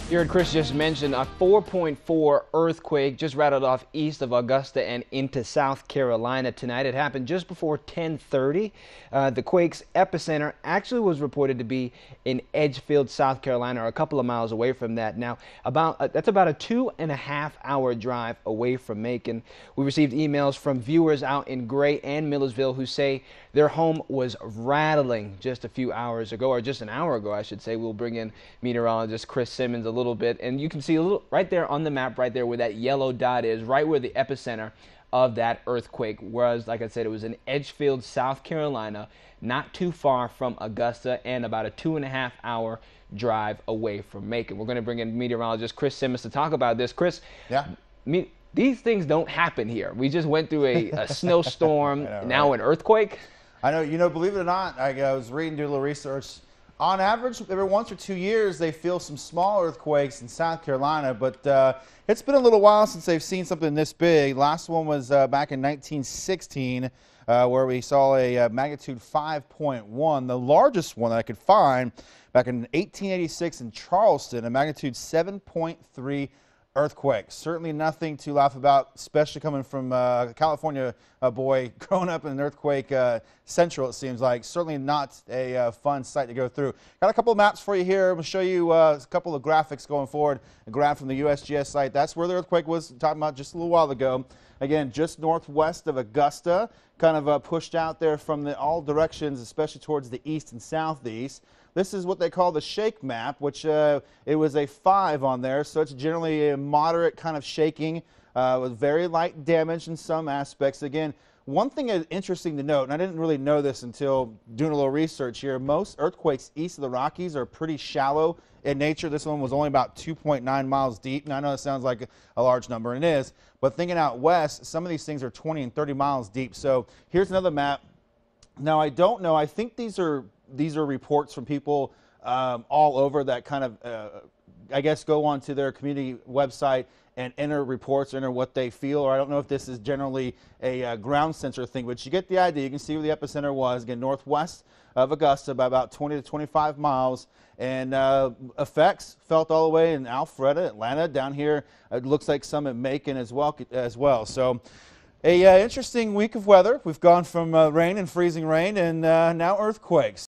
You heard Chris just mention a 4.4 earthquake just rattled off east of Augusta and into South Carolina tonight. It happened just before 10:30. The quake's epicenter actually was reported to be in Edgefield, South Carolina, or a couple of miles away from that. Now, that's about a 2.5-hour drive away from Macon. We received emails from viewers out in Gray and Millersville who say their home was rattling just a few hours ago, or just an hour ago, I should say. We'll bring in meteorologist Chris Simmons a little bit, and you can see a little right there on the map, right there where that yellow dot is, right where the epicenter of that earthquake was. Like I said, it was in Edgefield, South Carolina, not too far from Augusta, and about a 2.5-hour drive away from Macon. We're going to bring in meteorologist Chris Simmons to talk about this. Chris, these things don't happen here. We just went through a snowstorm, now an earthquake. I know, believe it or not, I was reading, doing a little research. On average, every once or 2 years, they feel some small earthquakes in South Carolina, but it's been a little while since they've seen something this big. Last one was back in 1916, where we saw a magnitude 5.1. The largest one that I could find back in 1886 in Charleston, a magnitude 7.3 earthquake. Certainly nothing to laugh about, especially coming from California, a boy growing up in an earthquake central, it seems like. Certainly not a fun sight to go through. Got a couple of maps for you here. I'm going to show you a couple of graphics going forward. A graph from the USGS site. That's where the earthquake was talking about just a little while ago. Again, just northwest of Augusta, kind of pushed out there from all directions, especially towards the east and southeast. This is what they call the shake map, which it was a 5 on there, so it's generally a moderate kind of shaking with very light damage in some aspects. Again, one thing is interesting to note, and I didn't really know this until doing a little research here, most earthquakes east of the Rockies are pretty shallow in nature. This one was only about 2.9 miles deep, and I know it sounds like a large number, and it is, but thinking out west, some of these things are 20 and 30 miles deep. So here's another map. Now, I don't know, I think these are reports from people all over that kind of, I guess, go onto their community website and enter reports, enter what they feel, or I don't know if this is generally a ground sensor thing, but you get the idea. You can see where the epicenter was, again, northwest of Augusta by about 20 to 25 miles, and effects felt all the way in Alpharetta, Atlanta, down here. It looks like some in Macon as well. So a interesting week of weather. We've gone from rain and freezing rain and now earthquakes.